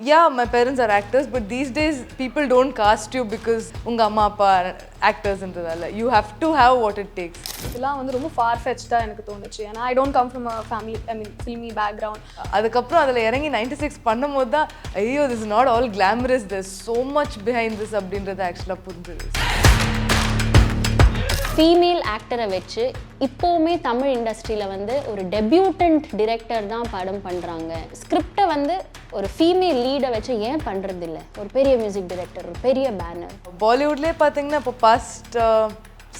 yeah, my parents are actors, but these days people don't cast you because unga amma appa actorsன்றதால you have to have what it takes. இதெல்லாம் வந்து ரொம்ப far fetched எனக்கு தோணுச்சு. and I don't come from a family, filmy background. அதுக்கப்புறம் அதில் இறங்கி 96 பண்ணும்போது தான் ஐயோ this is not all glamorous, there's so much behind this அப்படின்றது ஆக்சுவலாக புரிஞ்சுது. ஃபீமேல் ஆக்டரை வச்சு இப்போவுமே தமிழ் இண்டஸ்ட்ரியில் வந்து ஒரு டெபியூட்டன்ட் டிரெக்டர் தான் படம் பண்ணுறாங்க. ஸ்கிரிப்டை வந்து ஒரு ஃபீமேல் லீடை வச்சு ஏன் பண்ணுறது இல்லை? ஒரு பெரிய மியூசிக் டைரக்டர், ஒரு பெரிய பேனர். பாலிவுட்லேயே பார்த்தீங்கன்னா இப்போ பாஸ்ட்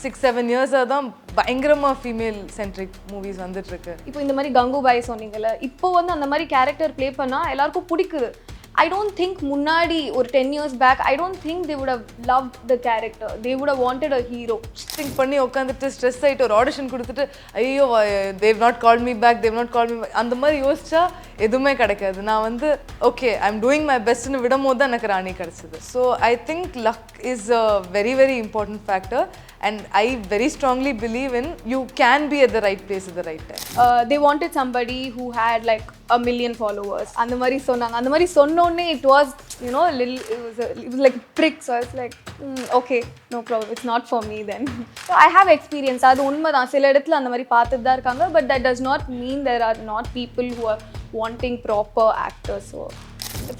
6-7 இயர்ஸாக தான் பயங்கரமாக ஃபீமேல் சென்ட்ரிக் மூவிஸ் வந்துட்டுருக்கு. இப்போ இந்த மாதிரி கங்குபாய் சொன்னீங்கல்ல, இப்போ வந்து அந்த மாதிரி கேரக்டர் ப்ளே பண்ணால் எல்லாருக்கும் பிடிக்குது. I don't think முன்னாடி ஒரு 10 years back, I don't think they would have loved the character. They would have wanted a hero. Think பண்ணி உட்காந்துட்டு ஸ்ட்ரெஸ் ஆகிட்டு ஒரு ஆடிஷன் கொடுத்துட்டு ஐயோ they've not called me back, they've not called me back அந்த மாதிரி யோசிச்சா எதுவுமே கிடைக்காது. நான் வந்து okay I am doing my பெஸ்ட்னு விடும்போது தான் எனக்கு ராணி கிடச்சிது. So I think luck is a very very important factor and I very strongly believe in you can be at the right place at the right time. They wanted somebody who had like 1 million followers. அந்த மாதிரி சொன்னாங்க. அந்த மாதிரி சொன்னோன்னே it was, you know, it was like prick. So I was like okay, no problem, it's not for me then. So I have experience. அது உண்மைதான், சில இடத்துல அந்த மாதிரி பார்த்துட்டு தான் இருக்காங்க. But that does not mean there are not people who are wanting proper actors. So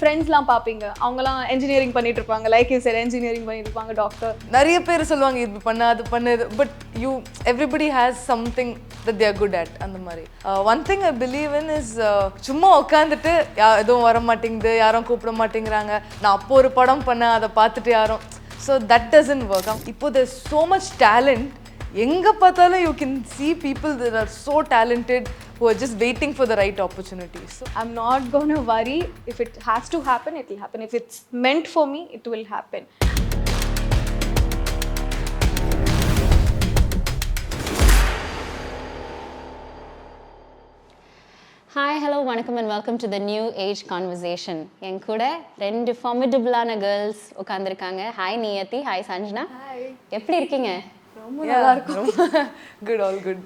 ஃப்ரெண்ட்ஸ்லாம் பார்ப்பீங்க, அவங்கலாம் என்ஜினியரிங் பண்ணிட்டு இருப்பாங்க, லைக் யூ செட் என்ஜினியரிங் பண்ணிட்டு இருப்பாங்க, டாக்டர். நிறைய பேர் சொல்லுவாங்க இது பண்ண அது பண்ணு, but you everybody has something that they are good at. அந்த மாதிரி one thing I believe in is சும்மா உட்காந்துட்டு எதுவும் வர மாட்டேங்குது, யாரும் கூப்பிட மாட்டேங்கிறாங்க, நான் அப்போ ஒரு படம் பண்ணேன் அதை பார்த்துட்டு யாரும், ஸோ தட் டசன்ட் ஒர்க். இப்போ தேர் so much talent. எங்கே பார்த்தாலும் you can see people that are so talented who are just waiting for the right opportunity. So I'm not going to worry. If it has to happen, it will happen. If it's meant for me, it will happen. Hi, hello, vanakkam and welcome to the New Age Conversation. என் கூட ரெண்டு formidable-ஆன girls உட்கார்ந்திருக்காங்க. Hi Niyathi, hi Sanjana. Hi. எப்படி இருக்கீங்க? ரொம்ப நல்லா இருக்கும். Good, all good.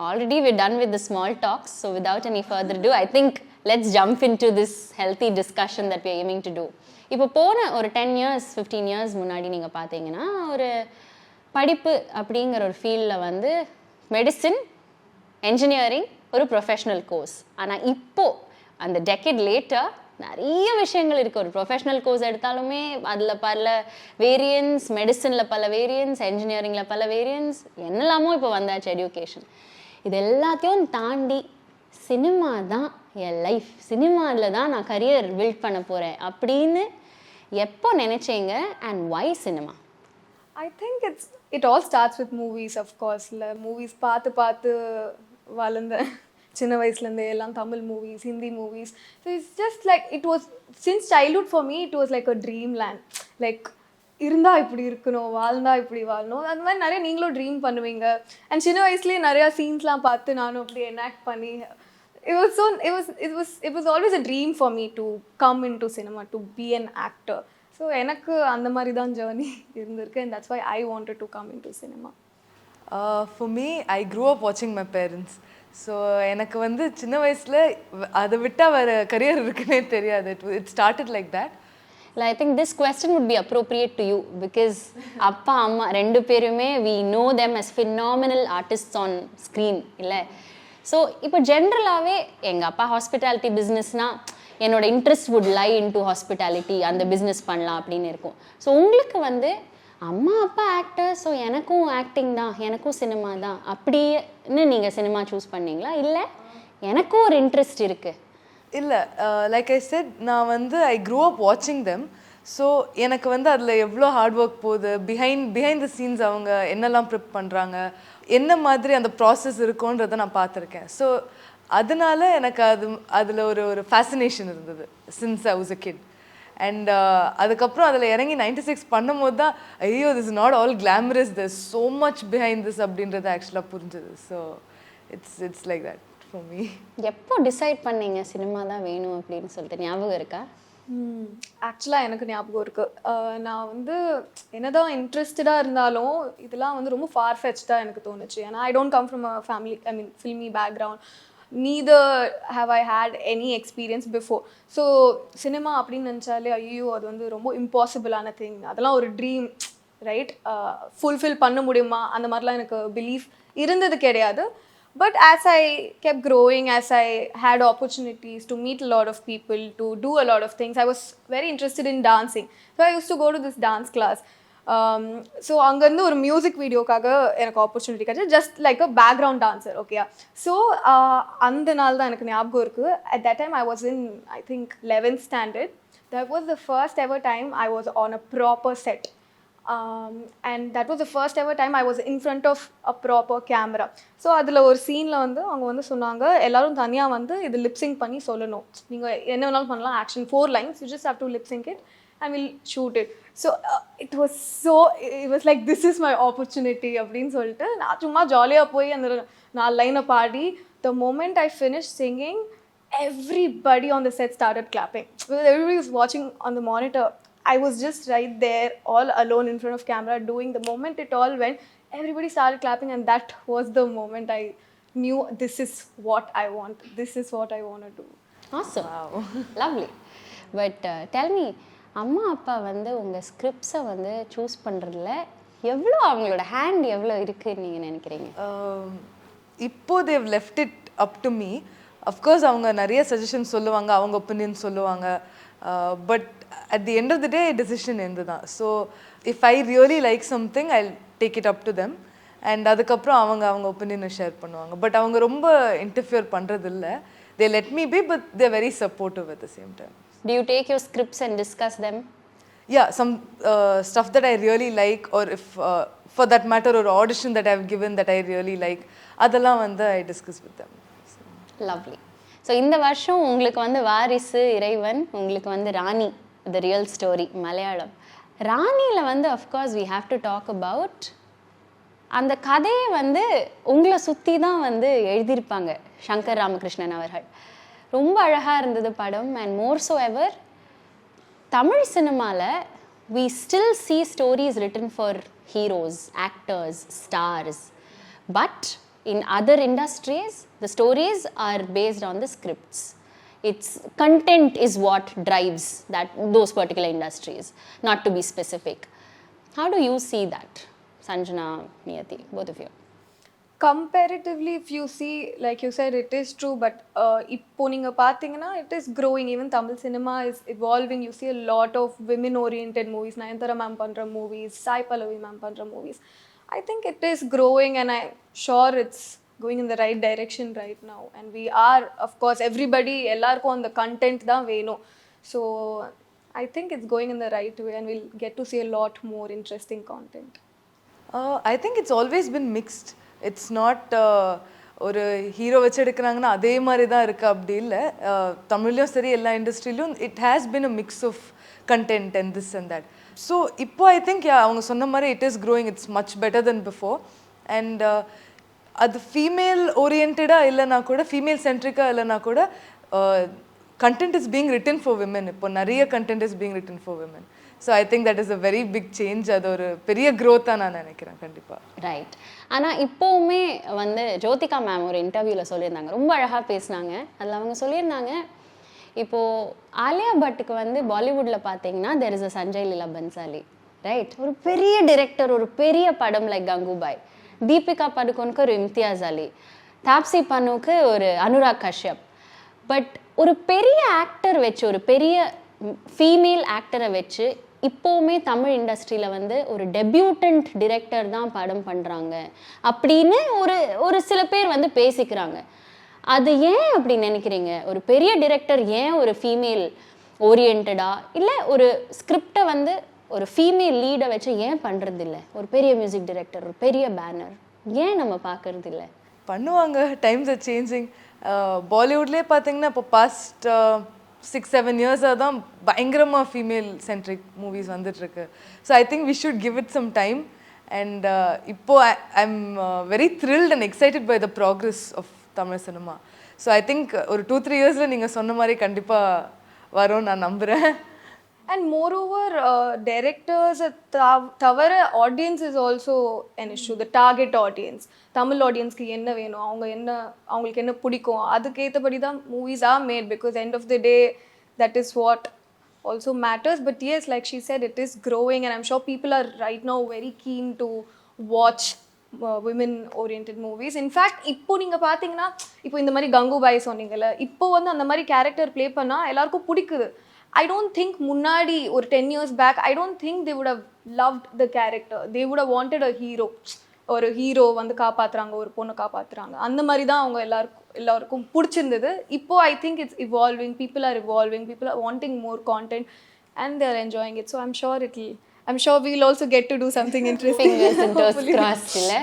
Already we're done with the small talks, so without any further ado, I think let's jump into this healthy discussion that we're aiming to do. இப்போ போன ஒரு 10 years 15 years முன்னாடி நீங்கள் பார்த்தீங்கன்னா ஒரு படிப்பு அப்படிங்கிற ஒரு ஃபீல்டில் வந்து மெடிசின், என்ஜினியரிங் ஒரு ப்ரொஃபஷ்னல் கோர்ஸ். ஆனால் இப்போது அந்த டெக்கேட் லேட்டர் நிறைய விஷயங்கள் இருக்குது. ஒரு ப்ரொஃபஷ்னல் கோர்ஸ் எடுத்தாலுமே அதில் பல வேரியன்ஸ், மெடிசனில் பல வேரியன்ஸ், என்ஜினியரிங்கில் பல வேரியன்ஸ், என்னெல்லாமோ இப்போ வந்தாச்சு எஜுகேஷன். இது எல்லாத்தையும் தாண்டி சினிமா தான் என் லைஃப், சினிமாவில் தான் நான் கரியர் பில்ட் பண்ண போகிறேன் அப்படின்னு எப்போ நினைச்சீங்க? And why cinema? I think it all starts with movies, of course. Movies பார்த்து வளர்ந்த சின்ன வயசுலேருந்தே எல்லாம் Tamil movies, Hindi movies. So it's just like it was since childhood for me. It was like a dream land. Like இருந்தால் இப்படி இருக்கணும், வாழ்ந்தா இப்படி வாழணும், அந்த மாதிரி நிறைய நீங்களும் ட்ரீம் பண்ணுவீங்க. அண்ட் சின்ன வயசுலேயே நிறையா சீன்ஸ்லாம் பார்த்து நானும் அப்படி எனாக்ட் பண்ணி it was always a dream for me to come into cinema, to be an actor. So எனக்கு அந்த மாதிரி தான் ஜேர்னி இருந்திருக்கு. And that's why I wanted to come into cinema. For me, I grew up watching my parents. So எனக்கு வந்து சின்ன வயசில் அதை விட்டால் வேறு கரியர் இருக்குன்னே தெரியாது. It started like that. I think this question would be appropriate to you because அப்பா அம்மா ரெண்டு பேருமே we know them as phenomenal artists on screen இல்லை? ஸோ இப்போ ஜென்ரலாகவே எங்கள் அப்பா ஹாஸ்பிட்டாலிட்டி பிஸ்னஸ்னால் என்னோட interest would lie into hospitality, அந்த பிஸ்னஸ் பண்ணலாம் அப்படின்னு இருக்கும். ஸோ உங்களுக்கு வந்து அம்மா அப்பா ஆக்டர், ஸோ எனக்கும் ஆக்டிங் தான், எனக்கும் சினிமா தான் அப்படின்னு நீங்கள் சினிமா சூஸ் பண்ணீங்களா? இல்லை எனக்கும் ஒரு இன்ட்ரெஸ்ட் இருக்குது? இல்லை, லைக் ஐ செட், நான் வந்து ஐ க்ரூ அப் வாட்சிங் தெம். ஸோ எனக்கு வந்து அதில் எவ்வளோ ஹார்ட் ஒர்க் போகுது, பிஹைண்ட் த சீன்ஸ் அவங்க என்னெல்லாம் ப்ரிப் பண்ணுறாங்க, என்ன மாதிரி அந்த ப்ராசஸ் இருக்குன்றதை நான் பார்த்துருக்கேன். ஸோ அதனால எனக்கு அதில் ஒரு ஃபேசினேஷன் இருந்தது since I was a kid. And அதுக்கப்புறம் அதில் இறங்கி 96 பண்ணும்போது தான் ஐயோ this is not all glamorous, there so much behind this அப்படின்றது ஆக்சுவலாக புரிஞ்சுது. So it's like that for me. எப்போ டிசைட் பண்ணீங்க சினிமா தான் வேணும் அப்படின்னு சொல்லிட்டு? ஞாபகம் இருக்கா? ஆக்சுவலாக எனக்கு ஞாபகம் இருக்குது. நான் வந்து என்னதான் இன்ட்ரெஸ்டடாக இருந்தாலும் இதெல்லாம் வந்து ரொம்ப ஃபார் ஃபெச்டாக எனக்கு தோணுச்சு. ஏன்னா I don't come from a family, filmi background. neither have I had any experience before. So cinema அப்படின்னு நினச்சாலே ஐயோ அது வந்து ரொம்ப இம்பாசிபிளான திங், அதெல்லாம் ஒரு ட்ரீம், ரைட்? ஃபுல்ஃபில் பண்ண முடியுமா அந்த மாதிரிலாம் எனக்கு பிலீஃப் இருந்தது கிடையாது. But as I kept growing, as I had opportunities to meet a lot of people, to do a lot of things, I was very interested in dancing. So I used to go to this dance class. So அங்கேருந்து ஒரு music வீடியோக்காக எனக்கு opportunity கிடச்சி, just like அ background dancer, ஓகேயா? So அந்த நாள் தான் எனக்கு ஞாபகம் இருக்குது. At that time I was in, I think 11th standard. That was the first ever time I was on a proper set. And that was the first ever time I was in front of a proper camera. So அதில் ஒரு சீனில் வந்து அவங்க வந்து சொன்னாங்க, எல்லோரும் தனியாக வந்து இது லிப்சிங் பண்ணி சொல்லணும், நீங்கள் என்ன வேணாலும் பண்ணலாம், action 4 lines, you just have to lip sync it and we'll shoot it. So it was like, this is my opportunity அப்படின்னு சொல்லிட்டு நான் சும்மா ஜாலியாக போய் அந்த 4 லைனை பாடி, the moment I finished singing, everybody on the set started clapping. Everybody was watching on the monitor. I was just right there all alone in front of camera doing. The moment it all went, everybody started clapping, and that was the moment I knew this is what I want, this is what I want to do. Awesome. Wow. Lovely. But tell me, அம்மா அப்பா வந்து உங்கள் ஸ்கிரிப்ட்ஸை வந்து choose பண்ணுறதுல எவ்வளோ அவங்களோட hand எவ்வளோ இருக்குன்னு நீங்கள் நினைக்கிறீங்க? இப்போ they've left it up to me. Of course அவங்க நிறைய சஜஷன் சொல்லுவாங்க, அவங்க ஒப்பீனியன் சொல்லுவாங்க, but at the end of the day decision எந்து தான். So if I really like something I take it up to them, and அதுக்கப்புறம் அவங்க ஒப்பீனியனை ஷேர் பண்ணுவாங்க. பட் அவங்க ரொம்ப இன்டர்ஃபியர் பண்ணுறதில்ல. தே let me be, but they very supportive at the same time. Do you take your scripts and discuss them? Yeah, some stuff that I really like, or if for that matter or audition that I've given that I really like, adala vanda I discuss with them. Lovely. So இந்த வருஷம் உங்களுக்கு வந்து வாரிசு, இறைவன், உங்களுக்கு வந்து ராணி, the real story, Malayalam. ராணியில் வந்து of course we have to talk about அந்த கதையை வந்து உங்களை சுற்றி தான் வந்து எழுதியிருப்பாங்க சங்கர் ராமகிருஷ்ணன் அவர்கள். ரொம்ப அழகாக இருந்தது படம். அண்ட் மோர் ஸோ எவர் தமிழ் சினிமாவில் we still see stories written for heroes, actors, stars. But in other industries, the stories are based on the scripts. Its content is what drives those particular industries, not to be specific. How do you see that, Sanjana, Niyathi, both of you? Comparatively, if you see, like you said, it is true, but இப்போ நீங்கள் பார்த்தீங்கன்னா it is growing. Even Tamil cinema is evolving. You see a lot of women oriented movies. Nayanthara ma'am பண்ணுற movies, Sai Pallavi ma'am பண்ணுற movies. I think it is growing, and I'm sure it's going in the right direction right now. And we are, of course, everybody, எல்லாருக்கும் அந்த content தான் வேணும். So I think it's going in the right way, and we'll get to see a lot more interesting content. I think it's always been mixed. It's not ஒரு hero வச்சு எடுக்கிறாங்கன்னா அதே மாதிரி தான் இருக்குது, அப்படி இல்லை. தமிழ்லையும் சரி எல்லா இண்டஸ்ட்ரியிலும் it has been a mix of content and this and that. So இப்போ ஐ திங்க் அவங்க சொன்ன மாதிரி it is growing, it's much better then before. And அது ஃபீமேல் ஓரியன்டாக இல்லைனா கூட, ஃபீமேல் சென்ட்ரிக்காக இல்லைனா கூட, content is being written for women. இப்போ நிறைய content is being written for women. So I think that is a very big change. அது ஒரு பெரிய growth-ஆ நான் நினைக்கிறேன் கண்டிப்பாக. ரைட். ஆனால் இப்போவுமே வந்து ஜோதிகா மேம் ஒரு இன்டர்வியூவில் சொல்லியிருந்தாங்க, ரொம்ப அழகாக பேசினாங்க. அதில் அவங்க சொல்லியிருந்தாங்க, இப்போது ஆலியா பட்டுக்கு வந்து பாலிவுட்டில் பார்த்தீங்கன்னா there is a Sanjay Leela Bhansali, right? ஒரு பெரிய டிரெக்டர், ஒரு பெரிய படம் லைக் கங்குபாய். தீபிகா படுகோனுக்கு ஒரு இம்தியாஸ் அலி, தாப்சி பன்னுக்கு ஒரு அனுராக் கஷ்யப். பட் ஒரு பெரிய ஆக்டர் வச்சு, ஒரு பெரிய ஃபீமேல் ஆக்டரை வச்சு இப்போவுமே தமிழ் இண்டஸ்ட்ரியில் வந்து ஒரு டெபியூட்டன்ட் டிரெக்டர் தான் படம் பண்ணுறாங்க அப்படின்னு ஒரு சில பேர் வந்து பேசிக்கிறாங்க. அது ஏன் அப்படி நினைக்கிறீங்க? ஒரு பெரிய டிரெக்டர் ஏன் ஒரு ஃபீமேல் ஓரியன்டா, இல்லை ஒரு ஸ்கிரிப்டை வந்து ஒரு ஃபீமேல் லீடை வச்சு ஏன் பண்ணுறது இல்லை? ஒரு பெரிய மியூசிக் டிரெக்டர், ஒரு பெரிய பேனர் ஏன் நம்ம பார்க்கறது இல்லை? பண்ணுவாங்க, டைம்ஸ் ஆர் சேஞ்சிங். பாலிவுட்லேயே பார்த்தீங்கன்னா இப்போ பாஸ்ட் 6-7 இயர்ஸாக தான் பயங்கரமாக ஃபீமேல் சென்ட்ரிக் மூவிஸ் வந்துட்டுருக்கு. So I think we should give it some time. And இப்போது I am very thrilled and excited by the progress of Tamil cinema. So I think ஒரு 2-3 இயர்ஸில் நீங்கள் சொன்ன மாதிரி கண்டிப்பாக வரும்னு நான் நம்புகிறேன். And moreover, directors தவிர audience is also an issue. The target audience, Tamil audienceக்கு என்ன வேணும், அவங்களுக்கு என்ன பிடிக்கும், அதுக்கேற்றபடி தான் movies are made, because end of the day that is what also matters. But yes, like she said, it is growing, and I'm sure people are right now very keen to watch women oriented movies. In fact, இப்போ நீங்க பாத்தீங்கன்னா இப்போ இந்த மாதிரி கங்குபாய் சொன்னீங்கல்ல, இப்போ வந்து அந்த மாதிரி கேரக்டர் ப்ளே பண்ணா எல்லாருக்கும் பிடிக்குது. I don't think முன்னாடி ஒரு 10 years back, I don't think they would have loved the character. They would have wanted a hero. ஒரு ஹீரோ வந்து காப்பாத்துறாங்க, ஒரு பொண்ணை காப்பாத்துறாங்க, அந்த மாதிரி தான் அவங்க எல்லாருக்கும் பிடிச்சிருந்தது. இப்போ I think it's evolving, people are evolving, people are wanting more content and they're enjoying it. So I'm sure we'll also get to do something interesting. Fingers and toes crossed, illa?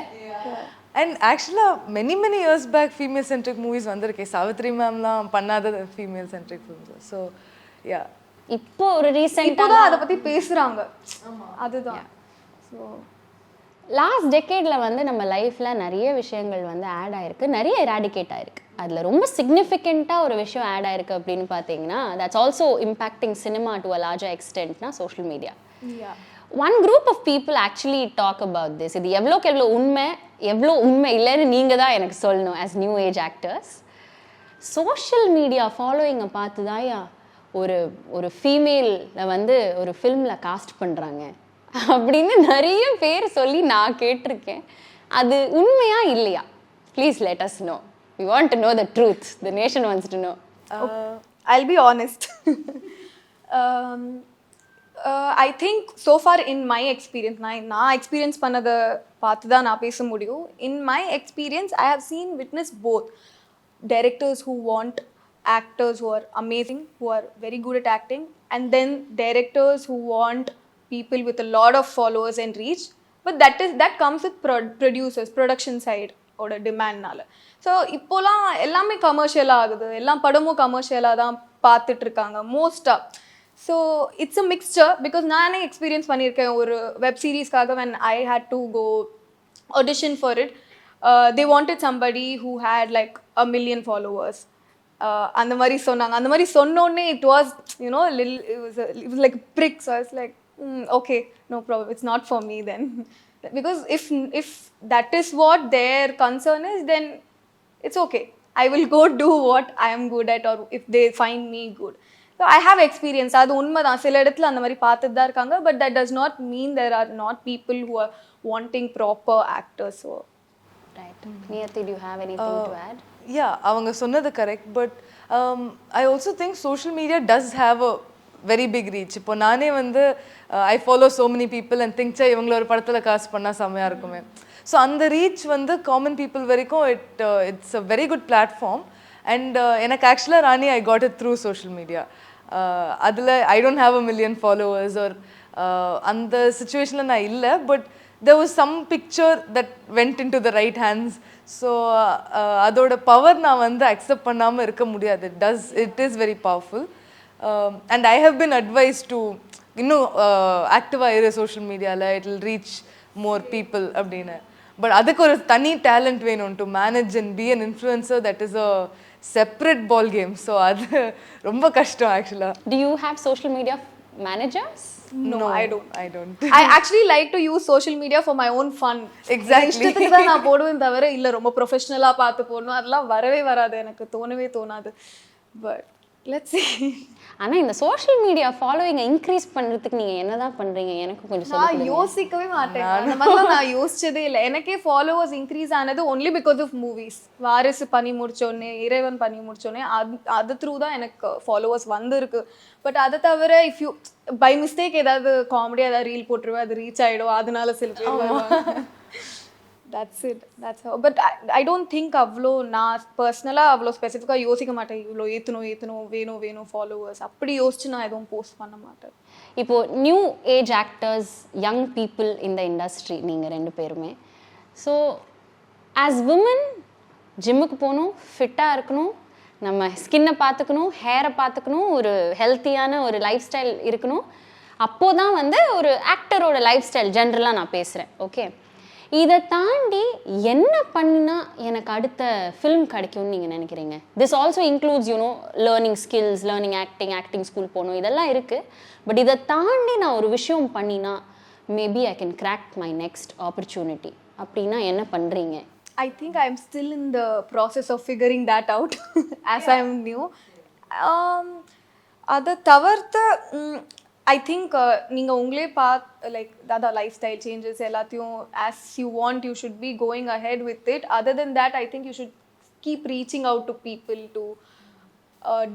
And actually many years back female centric movies vandirke. Savitri ma'am la pannada female centric films. So yeah, இப்போ ஒரு ரீசெண்டா இப்போதான் அத பத்தி பேசுறாங்க. அதுதான். So last டெக்கேட்ல வந்து நம்ம லைஃப்ல நிறைய விஷயங்கள் வந்து ஆட் ஆயிருக்கு, நிறைய எராடிகேட் ஆயிருக்கு. அதுல ரொம்ப சிக்னிஃபிகண்ட்டாக ஒரு விஷயம் ஆட் ஆயிருக்கு அப்படின்னு பார்த்தீங்கன்னா, that's also impacting cinema to a larger எக்ஸ்டென்ட்னா social media. One group of people actually talk about this. இது எவ்வளோ உண்மை இல்லைன்னு நீங்கள் தான் எனக்கு சொல்லணும் as new age actors. Social media ஃபாலோயிங்கை பார்த்து தான்யா ஒரு ஃபீமேலை வந்து ஒரு ஃபில்மில் காஸ்ட் பண்ணுறாங்க அப்படின்னு நிறைய பேர் சொல்லி நான் கேட்டிருக்கேன். அது உண்மையா இல்லையா? Please let us know. We want to know the truth. The nation wants to know. I'll be honest. I think so far in my experience, நான் experience பண்ணத பார்த்து தான் நான் பேச முடியும். In my experience, I have witnessed both. Directors who want actors who are amazing, who are very good at acting, and then directors who want people with a lot of followers and reach, but that comes with producers, production side oda demand nala. So இப்போலாம் எல்லாமே கமர்ஷியலா ஆகுது, எல்லா படமும் கமர்ஷியலா தான் பார்த்துட்டு இருக்காங்க மோஸ்டா. So it's a mixture, because நானே எக்ஸ்பீரியன்ஸ் பண்ணியிருக்கேன் ஒரு web சீரிஸ்க்காக. when I had to go audition for it, they wanted somebody who had like 1 million followers. அந்த மாதிரி சொன்னாங்க. அந்த மாதிரி சொன்னோடனே it was, you know, it was like a prick. So I was like, okay, no problem, it's not for me then. Because if that is what their concern is, then it's okay, I will go do what I am good at, or if they find me good. So I have experience. அது உண்மைதான், சில இடத்துல அந்த மாதிரி பார்த்துட்டு தான் இருக்காங்க. But that does not mean there are not people who are wanting proper actors. So right. Niyathi, do you have anything to add? Yeah, அவங்க சொன்னது correct. But I also think social media does have a very big reach. இப்போ நானே வந்து I follow so many people and think இவங்கள ஒரு படத்தில் cost பண்ணால் செம்மையாக இருக்குமே. ஸோ அந்த ரீச் வந்து காமன் பீப்புள் வரைக்கும் it's a very good platform. And எனக்கு ஆக்சுவலாக Rani I got it through social media. அதில் I don't have 1 million followers or அந்த சுச்சுவேஷனில் நான் இல்லை. But there was some picture that went into the right hands. So அதோட power நான் வந்து அக்செப்ட் பண்ணாமல் இருக்க முடியாது. It is very powerful. And I have been advised to இன்னும் ஆக்டிவாக இரு சோஷியல் மீடியாவில், it will reach more people அப்படின்னு. பட் அதுக்கு ஒரு தனி டேலண்ட் வேணும் to manage and be an influencer. That is a separate ball game. So அது ரொம்ப கஷ்டம் ஆக்சுவலாக. Do you have social media managers? No, I don't. I actually like to use social media for my own fun. Exactly. இஷ்டத்துக்கு தான் நான் போடுவேன் தவிர இல்லை ரொம்ப ப்ரொஃபஷ்னலாக பார்த்து போடணும் அதெல்லாம் வரவே வராது, எனக்கு தோணவே தோணாது. But let's see. ஆனால் இந்த சோஷியல் மீடியா ஃபாலோவிங்கை இன்க்ரீஸ் பண்ணுறதுக்கு நீங்கள் என்ன தான் பண்ணுறீங்க? எனக்கு கொஞ்சம் நான் யோசிக்கவே மாட்டேன். அந்த மாதிரிலாம் நான் யோசிச்சதே இல்லை. எனக்கே ஃபாலோவர்ஸ் இன்க்ரீஸ் ஆனது ஒன்லி பிகாஸ் ஆஃப் மூவிஸ். வாரிசு பண்ணி முடிச்சோடனே, இறைவன் பண்ணி முடிச்சோடனே அது த்ரூ தான் எனக்கு ஃபாலோவர்ஸ் வந்துருக்கு. பட் அதை தவிர இஃப் யூ பை மிஸ்டேக் ஏதாவது காமெடியாக ஏதாவது ரீல் போட்டுருவேன், அது ரீச் ஆகிடும், அதனால சில பேர் that's it. That's how. But I don't think அவ்வளோ நான் பர்சனலாக அவ்வளோ ஸ்பெசிஃபிக்காக யோசிக்க மாட்டேன். இவ்வளோ ஏற்றணும் வேணும் ஃபாலோவர்ஸ் அப்படி யோசிச்சு நான் எதுவும் போஸ்ட் பண்ண மாட்டேன். இப்போது new age actors, young people இந்த இண்டஸ்ட்ரி, நீங்கள் 2 பேருமே. ஸோ ஆஸ் விமன் ஜிம்முக்கு போகணும், ஃபிட்டாக இருக்கணும், நம்ம ஸ்கின்னை பார்த்துக்கணும், ஹேரை பார்த்துக்கணும், ஒரு ஹெல்த்தியான ஒரு லைஃப் ஸ்டைல் இருக்கணும். அப்போது தான் வந்து ஒரு ஆக்டரோட லைஃப் ஸ்டைல் ஜென்ரலாக நான் பேசுகிறேன். ஓகே, இதை தாண்டி என்ன பண்ணினா எனக்கு அடுத்த ஃபிலிம் கிடைக்கும்னு நீங்கள் நினைக்கிறீங்க? This also includes you know learning skills, learning acting school போகணும், இதெல்லாம் இருக்குது. பட் இதை தாண்டி நான் ஒரு விஷயம் பண்ணினா maybe I can crack my next opportunity அப்படின்னா என்ன பண்ணுறீங்க? I think I'm still in the process of figuring that out as I'm new. அதை தவிர்த்து I think நீங்க உங்களே like the lifestyle changes எல்லாத்தையும் as you want, you should be going ahead with it. Other than that, I think you should keep reaching out to people, to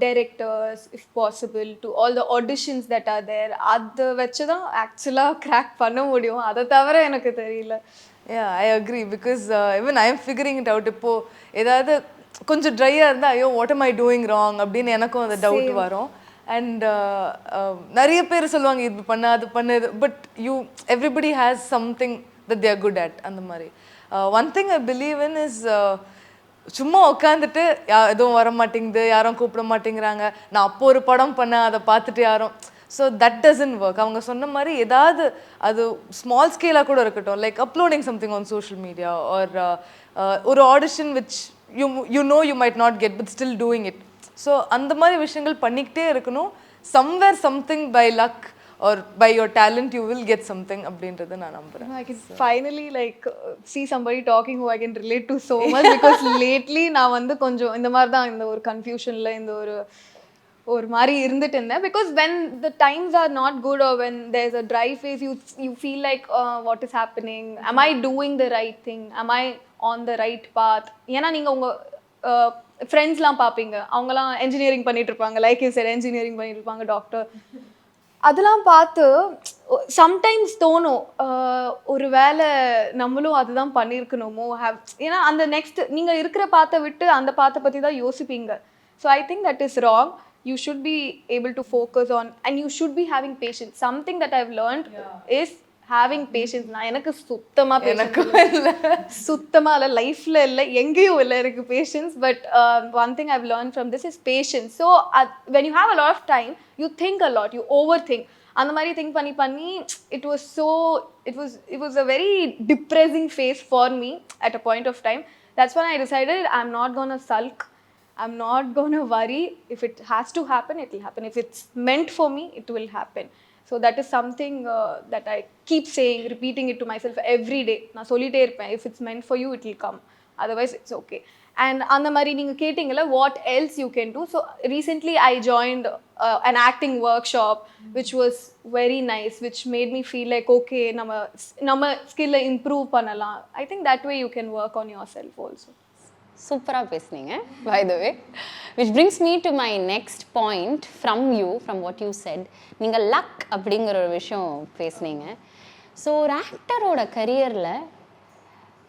directors if possible, to all the auditions that are there. அதை வச்சு தான் ஆக்சுவலாக crack பண்ண முடியும். அதை தவிர எனக்கு தெரியல. Yeah, I agree because even I am figuring it out. இப்போ ஏதாவது கொஞ்சம் ட்ரையாக இருந்தால் ஐயோ what am I doing wrong அப்படின்னு எனக்கும் அந்த டவுட் வரும். அண்ட் நிறைய பேர் சொல்லுவாங்க இது பண்ண அது பண்ணு, but everybody has something that they are good at. அந்த மாதிரி one thing I believe in is சும்மா உட்காந்துட்டு எதுவும் வர மாட்டேங்குது, யாரும் கூப்பிட மாட்டேங்கிறாங்க, நான் அப்போ ஒரு படம் பண்ணேன் அதை பார்த்துட்டு யாரும், ஸோ தட் டசன்ட் ஒர்க். அவங்க சொன்ன மாதிரி ஏதாவது அது ஸ்மால் ஸ்கேலாக கூட இருக்கட்டும், like uploading something on social media or ஒரு audition which you know you might not get but still doing it. So அந்த மாதிரி விஷயங்கள் பண்ணிக்கிட்டே இருக்கணும். Somewhere something by luck or by your talent you will get something அப்படின்றது நான் நம்புறேன். I can finally like see somebody talking who I can relate to so much because lately நான் வந்து கொஞ்சம் இந்த மாதிரி தான் இந்த ஒரு கன்ஃபியூஷன்ல இந்த ஒரு மாதிரி இருந்துட்டு இருந்தேன். Because when the times are not good or when there's a dry phase, you feel like what is happening, am I doing the right thing, am I on the right path? ஏன்னா நீங்க உங்க ஃப்ரெண்ட்ஸ்லாம் பார்ப்பீங்க, அவங்கலாம் engineering பண்ணிட்டு இருப்பாங்க, like you said engineering பண்ணிட்டு இருப்பாங்க, டாக்டர், அதெல்லாம் பார்த்து சம்டைம்ஸ் தோணும் ஒரு வேளை நம்மளும் அதுதான் பண்ணியிருக்கணுமோ. ஏன்னா அந்த நெக்ஸ்ட் நீங்கள் இருக்கிற பாத்தை விட்டு அந்த பாத்தை பற்றி தான் யோசிப்பீங்க. So I think that is wrong. You should be able to focus on and you should be having patience. Something that I've learned is having patience. நான் எனக்கு சுத்தமா லைஃப்ல இல்லை, எங்கேயும் இல்லை எனக்கு patience. But one thing I've learned from this is patience. So when you have a lot of time, you think a lot, you overthink. அந்த மாதிரி திங்க் பண்ணி it was a very depressing phase for me at a point of time. That's when I decided I'm not gonna sulk, I'm not gonna worry. If it has to happen, it will happen. If it's meant for me, it will happen. So that is something that I keep saying, repeating it to myself every day. நான் சொல்லிட்டே இருப்பேன், if it's meant for you, it will come. Otherwise, it's okay. And அந்த மாதிரி நீங்கள் கேட்டிங்கல்ல what else you can do. So recently I joined an acting workshop which was very nice, which made me feel like okay, நம்ம skill improve பண்ணலாம். I think that way you can work on yourself also. சூப்பராக பேசுனீங்க by the way, which brings me to my next point from what you said. நீங்கள் luck அப்படிங்கிற ஒரு விஷயம் பேசுனீங்க. So ஒரு ஆக்டரோட கரியரில்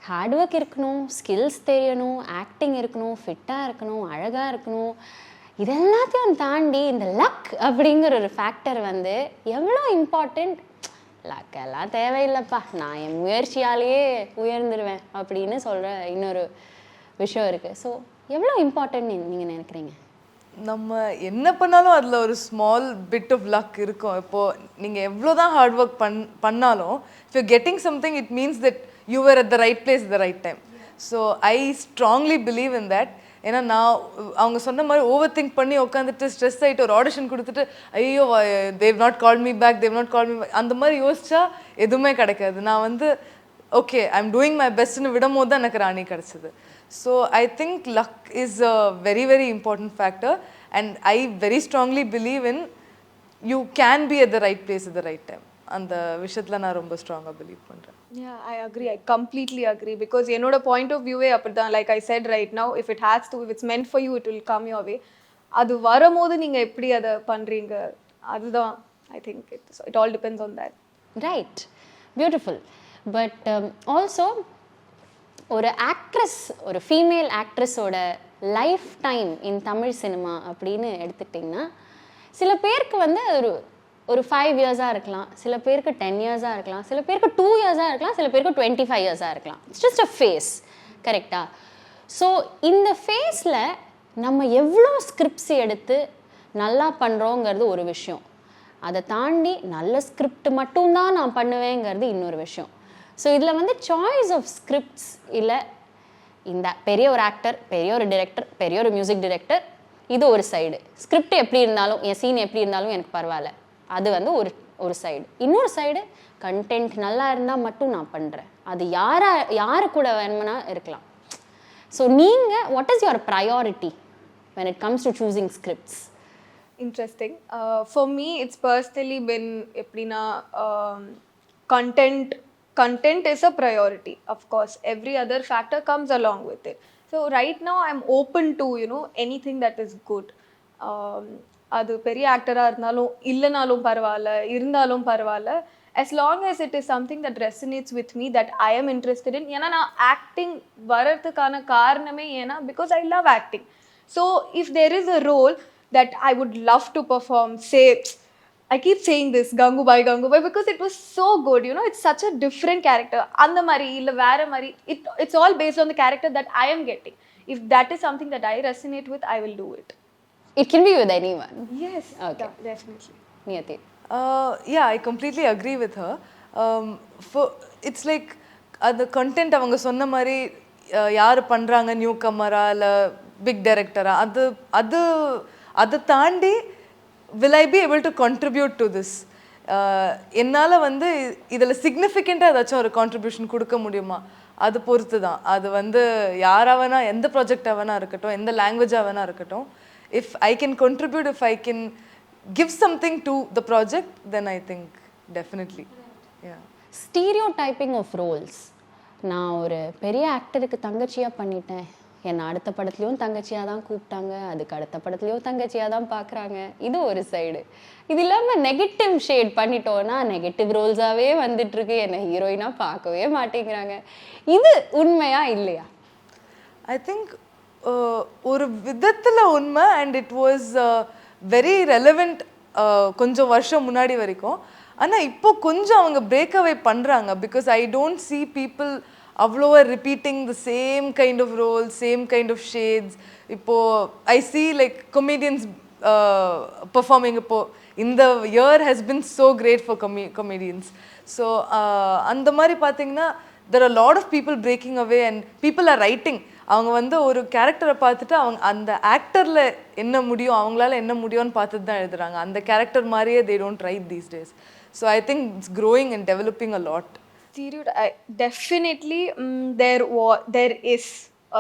ஹார்ட் ஒர்க் இருக்கணும், ஸ்கில்ஸ் தெரியணும், ஆக்டிங் இருக்கணும், ஃபிட்டாக இருக்கணும், அழகாக இருக்கணும், இதெல்லாத்தையும் தாண்டி இந்த லக் அப்படிங்கிற ஒரு ஃபேக்டர் வந்து எவ்வளோ இம்பார்ட்டண்ட். லக் எல்லாம் தேவையில்லைப்பா, நான் என் முயற்சியாலேயே உயர்ந்துருவேன் அப்படின்னு சொல்கிற இன்னொரு விஷயம் இருக்குது. ஸோ எவ்வளோ இம்பார்ட்டன்ட் நீங்கள் நினைக்கிறீங்க? நம்ம என்ன பண்ணாலும் அதில் ஒரு ஸ்மால் பிட் ஆஃப் லக் இருக்கும். இப்போது நீங்கள் எவ்வளோ தான் ஹார்ட் ஒர்க் பண்ணாலும் if you getting something it means that you were at the right place the right time. So I strongly believe in that. ஏன்னா நான் அவங்க சொன்ன மாதிரி ஓவர் திங்க் பண்ணி உட்காந்துட்டு ஸ்ட்ரெஸ் ஆகிட்டு ஒரு ஆடிஷன் கொடுத்துட்டு ஐயோ they not call me back அந்த மாதிரி யோசிச்சா எதுவுமே கிடைக்காது. நான் வந்து okay I am doing my பெஸ்ட்னு விடும் போது தான் எனக்கு ராணி கிடச்சிது. So I think luck is a very, very important factor, and I very strongly believe in you can be at the right place at the right time. அந்த விஷயத்துல நான் ரொம்ப ஸ்ட்ராங்கா பிலீவ் பண்றேன். Yeah, I agree. I completely agree because என்னோட point of view அப்படிதான். Like I said right now, if it's meant for you, it will come your way. அது வரும்போது நீங்க எப்படி அதை பண்றீங்க அதுதான். I think it all depends on that. Right, beautiful. But also ஒரு ஆக்ட்ரஸ், ஒரு ஃபீமேல் ஆக்ட்ரஸோட life time in Tamil cinema அப்படின்னு எடுத்துக்கிட்டிங்கன்னா சில பேருக்கு வந்து ஒரு 5 இயர்ஸாக இருக்கலாம், சில பேருக்கு 10 இயர்ஸாக இருக்கலாம், சில பேருக்கு 2 இயர்ஸாக இருக்கலாம், சில பேருக்கு 25 இயர்ஸாக இருக்கலாம். இட்ஸ் ஜஸ்ட் அ ஃபேஸ், கரெக்டாக? ஸோ இந்த ஃபேஸில் நம்ம எவ்வளோ ஸ்கிரிப்ட்ஸ் எடுத்து நல்லா பண்ணுறோங்கிறது ஒரு விஷயம். அதை தாண்டி நல்ல ஸ்கிரிப்ட் மட்டும்தான் நான் பண்ணுவேங்கிறது இன்னொரு விஷயம். ஸோ இதில் வந்து சாய்ஸ் ஆஃப் ஸ்கிரிப்ட்ஸ் இல்லை இந்த பெரிய ஒரு ஆக்டர், பெரிய ஒரு டிரெக்டர், பெரிய ஒரு மியூசிக் டிரெக்டர், இது ஒரு சைடு. ஸ்கிரிப்ட் எப்படி இருந்தாலும், என் சீன் எப்படி இருந்தாலும் எனக்கு பரவாயில்ல, அது வந்து ஒரு சைடு. இன்னொரு சைடு கண்டென்ட் நல்லா இருந்தால் மட்டும் நான் பண்ணுறேன், அது யாரு கூட வேணும்னா இருக்கலாம். ஸோ நீங்கள் what is your priority when it comes to choosing scripts? Interesting. For me, it's personally been எப்படின்னா content is a priority. Of course, every other factor comes along with it. So right now, I'm open to anything that is good. அது பெரிய ஆக்டராக இருந்தாலும் இல்லைனாலும் பரவாயில்ல, இருந்தாலும் பரவாயில்ல, as long as it is something that resonates with me, that I am interested in. ஏன்னா நான் ஆக்டிங் வரதுக்கான காரணமே ஏன்னா because I love acting. So if there is a role that I would love to perform, say, I keep saying this, 𝐾𝐲𝐭 because it was so good, it's such a different character. அந்த மாதிரி இல்லை வேற மாதிரி, it's all based on the character that I am getting. If that is something that I resonate with, I will do it. It can be with anyone. Yes, okay. Definitely. Niyathi. Yeah, I completely agree with her. It's like the content அவங்க சொன்ன மாதிரி யார் பண்ணுறாங்க, new கம்மரா இல்லை big டைரக்டரா, அதை தாண்டி will I be able to contribute to this? என்னால் வந்து இதில் சிக்னிஃபிகண்ட்டாக ஏதாச்சும் ஒரு கான்ட்ரிபியூஷன் கொடுக்க முடியுமா, அது பொறுத்து தான். அது வந்து யாராக வேணால், எந்த ப்ராஜெக்டாக வேணா இருக்கட்டும், எந்த லாங்குவேஜாக வேணா இருக்கட்டும், if I can contribute, if I can give something to the project, then I think definitely. Yeah. Stereotyping of roles. நான் ஒரு பெரிய ஆக்டருக்கு தங்கச்சியாக பண்ணிட்டேன், என்னை அடுத்த படத்துலையும் தங்கச்சியாக தான் கூப்பிட்டாங்க, அதுக்கு அடுத்த படத்துலையும் தங்கச்சியாக தான் பார்க்குறாங்க, இது ஒரு சைடு. இது இல்லாமல் நெகட்டிவ் ஷேட் பண்ணிட்டோன்னா நெகட்டிவ் ரோல்ஸாகவே வந்துட்டுருக்கு, என்னை ஹீரோயினாக பார்க்கவே மாட்டேங்கிறாங்க, இது உண்மையா இல்லையா? ஐ திங்க் ஒரு விதத்தில் உண்மை, and it was very relevant கொஞ்சம் வருஷம் முன்னாடி வரைக்கும். ஆனால் இப்போ கொஞ்சம் அவங்க பிரேக் அவே பண்ணுறாங்க, because I don't see people அவ்வளோவா repeating the same kind of role, same kind of shades. இப்போது I see like comedians performing. இப்போது இந்த year has been so great for comedians. ஸோ அந்த மாதிரி பார்த்தீங்கன்னா there are a lot of people breaking away and people are writing. அவங்க வந்து ஒரு கேரக்டரை பார்த்துட்டு அவங்க அந்த ஆக்டரில் என்ன முடியும், அவங்களால என்ன முடியும்னு பார்த்துட்டு தான் எழுதுறாங்க. அந்த கேரக்டர் மாதிரியே they don't write these days. So I think it's growing and developing a lot. Definitely there is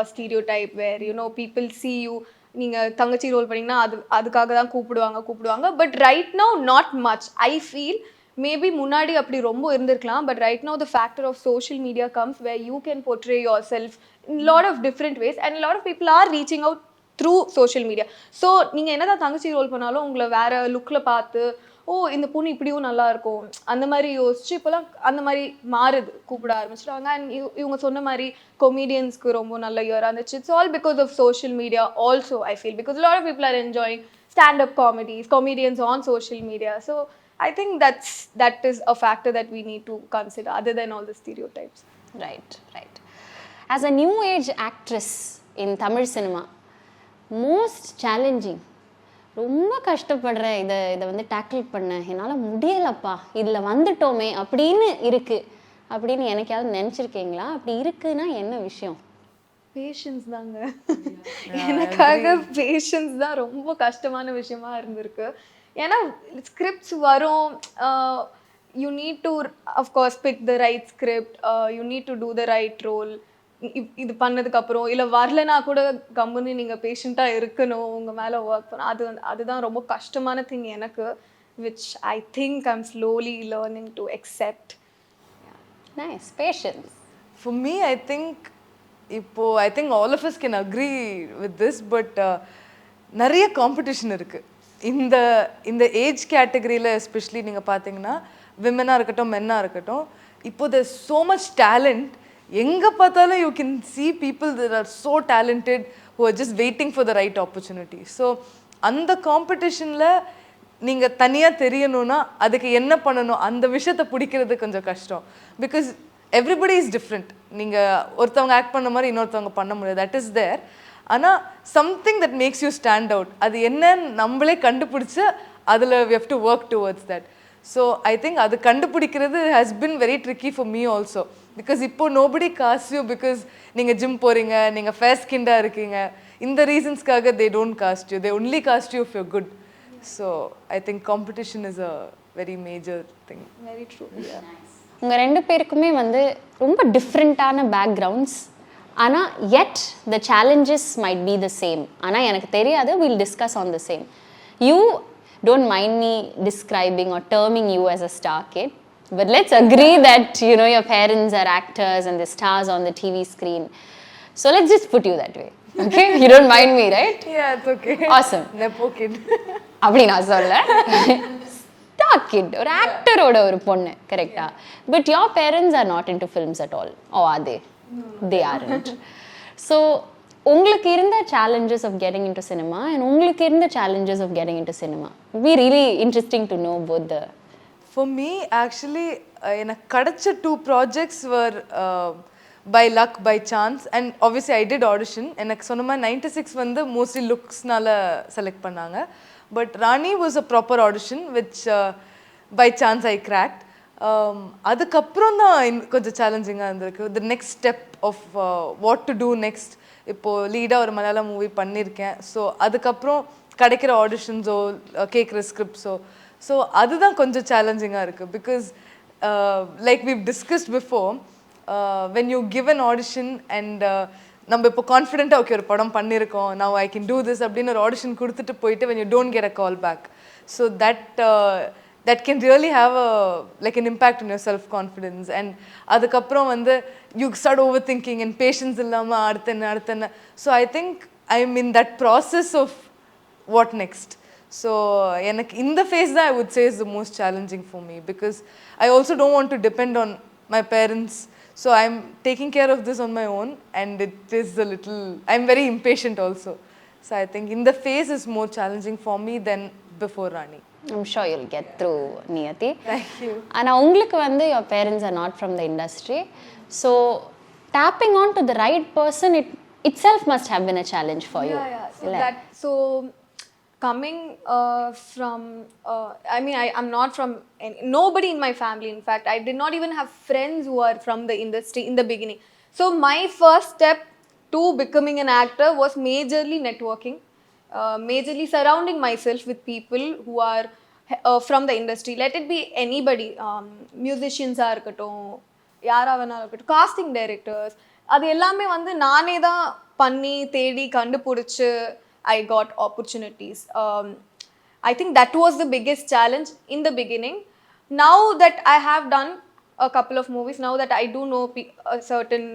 a stereotype where people see you, நீங்க தங்கச்சி ரோல் பண்ணீங்கன்னா அதுக்காக தான் கூப்பிடுவாங்க. But right now not much. I feel maybe முன்னாடி அப்படி ரொம்ப இருந்திருக்கலாம், but right now the factor of social media comes where you can portray yourself in lot of different ways and a lot of people are reaching out through social media. So நீங்க என்னதான் தங்கச்சி role பண்ணாலும் உங்களை வேற லுக்ல பார்த்து, ஓ இந்த பொண்ணு இப்படியும் நல்லா இருக்கும், அந்த மாதிரி யோசிச்சு இப்போலாம் அந்த மாதிரி மாறுது, கூப்பிட ஆரம்பிச்சிட்டாங்க. அண்ட் இவங்க சொன்ன மாதிரி கொமீடியன்ஸ்க்கு ரொம்ப நல்ல இயர் இருந்துச்சு. It's all because of social media also. I feel because a lot of people are enjoying stand-up comedians on social media. So I think that is a factor that we need to consider other than all the stereotypes. Right. As a new age actress in Tamil cinema, most challenging, ரொம்ப கஷ்டப்படுறேன் இதை வந்து tackle பண்ண, என்னால் முடியலப்பா, இதில் வந்துட்டோமே அப்படின்னு இருக்கு அப்படின்னு எனக்காவது நினச்சிருக்கீங்களா? அப்படி இருக்குன்னா என்ன விஷயம்? பேஷன்ஸ் தாங்க. எனக்காக பேஷன்ஸ் தான் ரொம்ப கஷ்டமான விஷயமா இருந்திருக்கு. ஏன்னா ஸ்கிரிப்ட்ஸ் வரும், you need to of course pick the right script, you need to do the right role. இது பண்ணதுக்கு அப்புறம் இல்லை வரலனா கூட கம்முன்னு நீங்கள் பேஷண்ட்டாக இருக்கணும், உங்கள் மேலே ஒர்க் பண்ண, அதுதான் ரொம்ப கஷ்டமான திங் எனக்கு, which I think I'm slowly learning to accept. Nice. Patience. For me, I think all of us can agree with this, but நிறைய காம்படிஷன் இருக்குது இந்த ஏஜ் கேட்டகரியில். எஸ்பெஷலி நீங்கள் பார்த்தீங்கன்னா விமனாக இருக்கட்டும், மென்னாக இருக்கட்டும், இப்போ there's so much talent. எங்கே பார்த்தாலும் you can see people that are so talented who are just waiting for the right opportunity. So அந்த காம்படிஷனில் நீங்கள் தனியாக தெரியணும்னா அதுக்கு என்ன பண்ணணும், அந்த விஷயத்தை பிடிக்கிறது கொஞ்சம் கஷ்டம். Because everybody is different. நீங்கள் ஒருத்தவங்க ஆக்ட் பண்ண மாதிரி இன்னொருத்தவங்க பண்ண முடியாது, தட் இஸ் தேர். ஆனால் something that makes you stand out, அது என்னன்னு நம்மளே கண்டுபிடிச்சி அதில் we have to work towards that. So I think அது கண்டுபிடிக்கிறது has been very tricky for me also. because இப்போ nobody casts you because நீங்கள் ஜிம் போகிறீங்க நீங்கள் ஃபேர் ஸ்கின்டாக இருக்கீங்க இந்த ரீசன்ஸ்க்காக they don't cast you, they only cast you if you're good. So I think competition is a very major thing. Very true. Yeah. உங்கள் ரெண்டு பேருக்குமே வந்து ரொம்ப டிஃப்ரெண்ட்டான பேக்ரவுண்ட்ஸ், ஆனால் yet the challenges might be the same. ஆனால் எனக்கு தெரியாது, we'll discuss on the same. You don't mind me describing or terming you as a star kid, but let's agree that you know your parents are actors and the stars on the TV screen. So let's just put you that way. Okay? You don't mind me, right? Yeah, it's okay. Awesome. Nepo kid. அப்படி நான் சொல்ல star kid, ஒரு ஆக்டரோட ஒரு பொண்ணு, கரெக்டா? But your parents are not into films at all, or are they? No. They aren't. So உங்களுக்கு இருந்த challenges of getting into cinema and உங்களுக்கு இருந்த challenges of getting into cinema. It would be really interesting to know both the... For me, actually, எனக்கு கிடைச்ச 2 projects were by luck, by chance, and obviously I did audition. எனக்கு சொன்ன மாதிரி 96 வந்து mostly looksனால select பண்ணாங்க. But Rani was a proper audition, which by chance I cracked. அதுக்கப்புறம் தான் கொஞ்சம் சேலஞ்சிங்காக இருந்திருக்கு. The next step of what to do next. இப்போது லீடாக ஒரு மலையாளம் மூவி பண்ணியிருக்கேன். ஸோ அதுக்கப்புறம் கிடைக்கிற ஆடிஷன்ஸோ கேட்குற ஸ்கிரிப்ட்ஸோ, ஸோ அதுதான் கொஞ்சம் சேலஞ்சிங்காக இருக்குது. Because like we've discussed before, when you give an audition and நம்ம இப்போ கான்ஃபிடென்ட்டாக ஓகே ஒரு படம் பண்ணியிருக்கோம், now I can do this அப்படின்னு ஒரு ஆடிஷன் கொடுத்துட்டு போயிட்டு when you don't get a call back, so that can really have like an impact on your self confidence. And அதுக்கப்புறம் வந்து you start overthinking and patience இல்லாமல் அடுத்தன. So I think I'm in that process of what next. So எனக்கு இந்த phase தான் I would say is the most challenging for me, because I also don't want to depend on my parents. So I'm taking care of this on my own, and it is a little, I'm very impatient also. So I think in the phase is more challenging for me than before Rani. I'm sure you'll get through, Niyathi. Thank you. ஆனால் உங்களுக்கு வந்து your parents are not from the industry, so tapping on to the right person, it itself must have been a challenge for you. Yeah. So coming from, I mean, I'm not from nobody in my family. In fact, I did not even have friends who are from the industry in the beginning. So my first step to becoming an actor was majorly networking, majorly surrounding myself with people who are from the industry. Let it be anybody, musicians are இருக்கட்டும், யாரா வேணா இருக்கட்டும், casting directors, அது எல்லாமே வந்து நானே தான் பண்ணி தேடி கண்டுபிடிச்சு I got opportunities. I think that was the biggest challenge in the beginning. Now that I have done a couple of movies, now that I do know a certain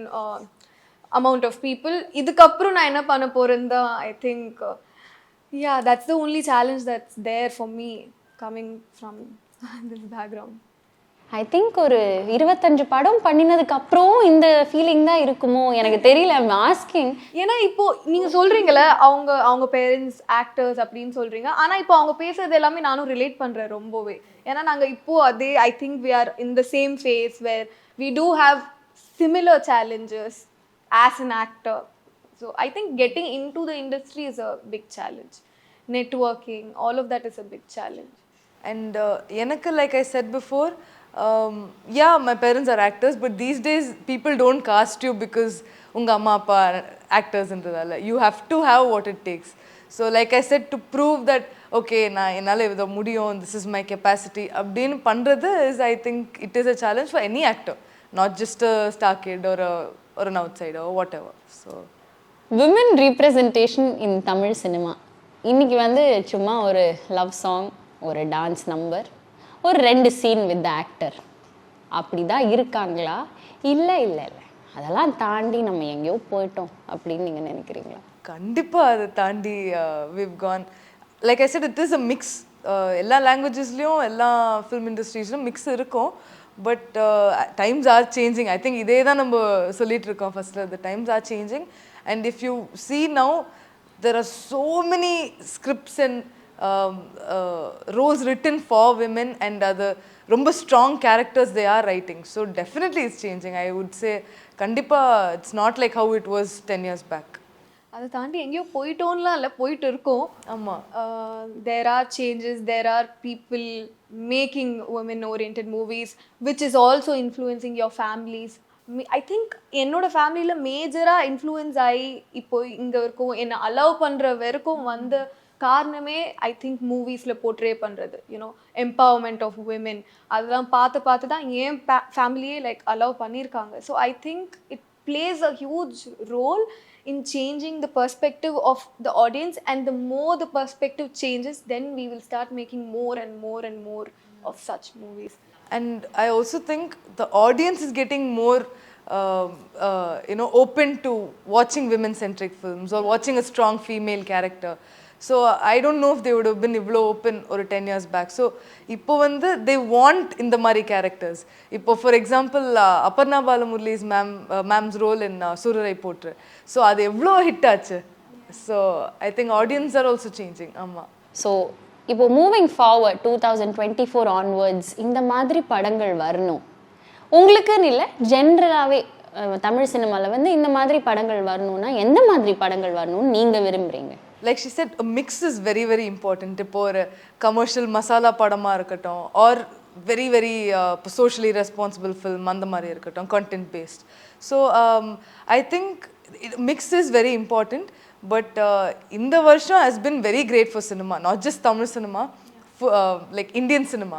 amount of people, idukapru na enna panna porenda, I think yeah, that's the only challenge that's there for me coming from this background. I think ஒரு 25 படம் பண்ணினதுக்கு அப்புறம் இந்த feeling தான் இருக்குமோ எனக்கு தெரியல. I'm asking. ஏன்னா இப்போ நீங்க சொல்றீங்கல்ல அவங்க பேரண்ட்ஸ் ஆக்டர்ஸ் அப்படின்னு சொல்றீங்க, ஆனா இப்போ அவங்க பேசுறது எல்லாமே நானும் ரிலேட் பண்றேன் ரொம்பவே. ஏன்னா நாங்க இப்போ அதே, I think we are in the same phase where we do have similar challenges as an actor. So I think getting into the industry is a big challenge. Networking, all of that is a big challenge. And எனக்கு, like I said before, yeah, my parents are actors, but these days people don't cast you because unga amma appa actors endradala. You have to have what it takes. So like I said, to prove that okay, na enala idho mudiyum, this is my capacity abdin pandrathu is, I think it is a challenge for any actor, not just a star kid or an outsider or whatever. So women representation in Tamil cinema, இன்னைக்கு வந்து சும்மா ஒரு love song, ஒரு dance number, ஒரு 2 scene with actor, அப்படி தான் இருக்காங்களா? இல்லை இல்லை இல்லை, அதெல்லாம் தாண்டி நம்ம எங்கேயோ போயிட்டோம் அப்படின்னு நீங்கள் நினைக்கிறீங்களா? கண்டிப்பாக அதை தாண்டி we've gone. Like I said, it is a mix. எல்லா லாங்குவேஜஸ்லேயும் எல்லா ஃபிலிம் இண்டஸ்ட்ரீஸ்லையும் மிக்ஸ் இருக்கும். But times R changing. I think இதே தான் நம்ம சொல்லிட்டு இருக்கோம் ஃபர்ஸ்ட்ல. The times are changing, and if you see now, there are so many scripts and roles written for women and other ரொம்ப strong characters they are writing. So definitely it's changing. I would say kandipa it's not like how it was 10 years back. அதை தாண்டி எங்கேயோ போயிட்டோம்லாம் இல்லை, போயிட்டு இருக்கோம். ஆமாம். There are changes, there are people making women oriented movies which is also influencing your families, I think என்னோட ஃபேமிலியில் மேஜராக இன்ஃப்ளூயன்ஸ் ஆகி இப்போ இங்கே இருக்கும் என்னை அலோவ் பண்ணுற வரைக்கும் வந்த காரணமே ஐ திங்க் மூவிஸில் போர்ட்ரே பண்ணுறது யூனோ எம்பவர்மெண்ட் ஆஃப் விமென் அதெல்லாம் பார்த்து தான் என் ஃபேமிலியே லைக் அலோவ் பண்ணியிருக்காங்க. So I think it plays a huge role in changing the perspective of the audience, and the more the perspective changes, then we will start making more and more and more of such movies. And I also think the audience is getting more open to watching women centric films or watching a strong female character. So I don't know if they would have been ivlo open or 10 years back. So ipo vandu they want in the mari characters. Ipo for example Aparna Balamurali's ma'am's role in Surarai Potru. So adu evlo hit aachu. So I think audience are also changing. Amma. So இப்போ moving forward 2024 onwards இந்த மாதிரி படங்கள் வரணும் உங்களுக்குன்னு இல்லை ஜென்ரலாகவே தமிழ் சினிமாவில் வந்து இந்த மாதிரி படங்கள் வரணும்னா எந்த மாதிரி படங்கள் வரணும்னு நீங்கள் விரும்புகிறீங்க? Like she said, a mix is very, very important. இப்போ ஒரு commercial masala படமாக இருக்கட்டும் or very, very socially responsible film அந்த மாதிரி இருக்கட்டும், content based. So I think mix is very important. But இந்த வருஷம் has been very great for cinema, not just Tamil cinema, like Indian cinema.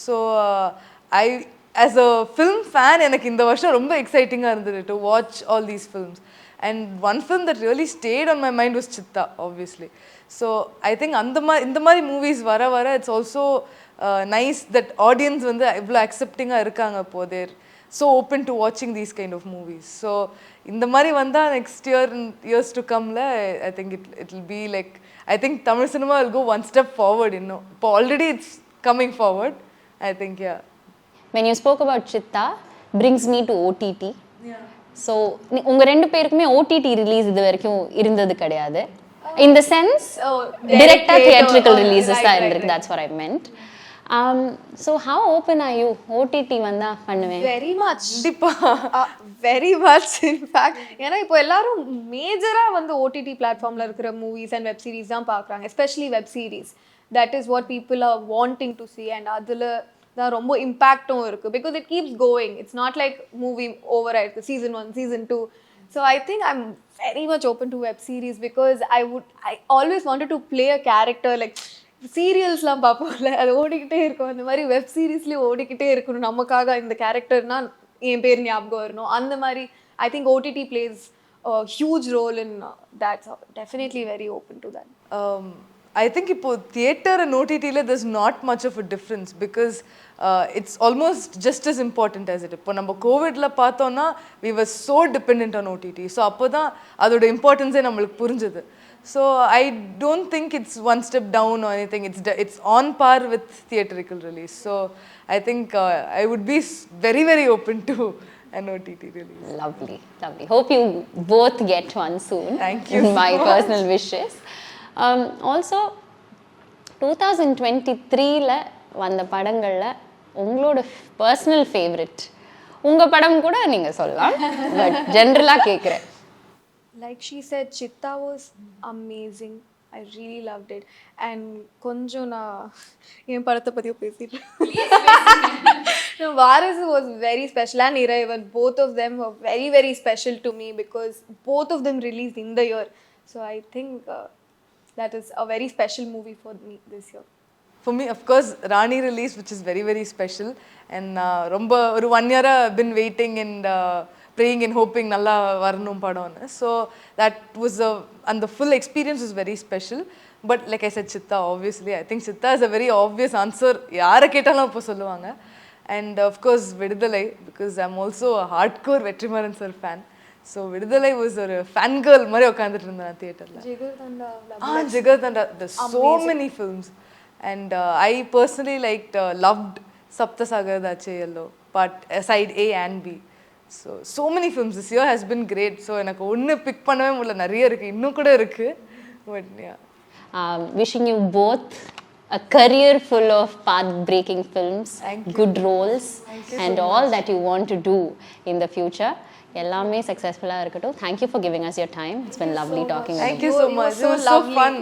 So I as a film fan எனக்கு இந்த வருஷம் ரொம்ப எக்ஸைட்டிங்காக இருந்தது to watch all these films. And one film that really stayed on my mind was Chitta, obviously. So I think இந்த மாதிரி movies வர it's also nice that audience வந்து இவ்வளோ accepting-ஆக இருக்காங்க இப்போ they're so open to watching these kind of movies. So இந்த மாதிரி வந்தா next year and years to come la I think it will be like I think Tamil cinema will go one step forward இப்போ already it's coming forward I think. Yeah, when you spoke about Chitta brings me to OTT. Yeah, so உங்க ரெண்டு பேருக்குமே OTT release இது வரைக்கும் இருந்தது கிடையாது. In the sense direct theatrical releases தான் இருக்கு. That's what I meant. So how open are you? OTT வந்தா பண்ணுவேன். Very much. Very much in fact. ஏன்னா இப்போ எல்லாரும் மேஜராக வந்து OTT பிளாட்ஃபார்மில் இருக்கிற மூவிஸ் அண்ட் வெப் சீரிஸ் தான் பார்க்குறாங்க, especially web series. That is what people are wanting to C and அதில் தான் ரொம்ப இம்பேக்டும் இருக்குது because it keeps going. It's not like movie over ஆயிருக்கு season 1 season 2. So I think I'm very much open to web series because I always wanted to play a character like சீரியல்ஸ்லாம் பார்ப்போம்ல, அது ஓடிக்கிட்டே இருக்கும். அந்த மாதிரி வெப் சீரீஸ்லேயும் ஓடிக்கிட்டே இருக்கணும், நமக்காக இந்த கேரக்டர்னால் என் பேர் ஞாபகம் வரணும். அந்த மாதிரி I think OTT plays huge role in that. Definitely very open to that. I think இப்போ தியேட்டர் அண்ட் ஓடிடியில் there's not much of a difference because it's almost just as important as it. இப்போ நம்ம கோவிடில் பார்த்தோன்னா we were so dependent on OTT. So அப்போ தான் அதோட இம்பார்ட்டன்ஸே நம்மளுக்கு புரிஞ்சுது. So I don't think it's one step down or anything. It's on par with theatrical release. So I think I would be very, very open to an OTT release. Lovely, lovely. Hope you both get one soon. Thank you. My personal wishes. Also 2023 வந்த படங்கள்ல உங்களோட personal favorite உங்க படம் கூட நீங்க சொல்லலாம், but ஜெனரலா கேக்குறேன். Like she said, Chitta was amazing. I really loved it. And konjam na en padatha pathiyo pesittu. No, Varis was very special and Iraivan. Both of them were very, very special to me because both of them released in the year. So I think that is a very special movie for me this year. For me, of course, Rani release, which is very, very special. And romba oru 1 year I've been waiting and praying and hoping nalla varanum padamnu. So that was and the full experience was very special. But like I said, Chitta, obviously I think Chitta is a very obvious answer, yaara kettalum appo solluvanga. And of course Vidudalai, because I'm also a hardcore Vetrimaran sir fan. So Vidudalai was a fan girl mari ukandittu irundha theater la. Jigarthanda, there's so many films. And I personally liked loved Saptasagaradache Yellow part side A and B. So many films this year has been great. So எனக்கு ஒன்னு big பண்ணவே முடியல, நிறைய இருக்கு, இன்னும் கூட இருக்கு. But yeah, wishing you both a career full of path-breaking films, good roles, and so all much that you want to do in the future. எல்லாமே சக்சஸ்ஃபுல்லா இருக்கட்டும். Thank you for giving us your time. It's been lovely talking with you. Thank you so much. It was so fun.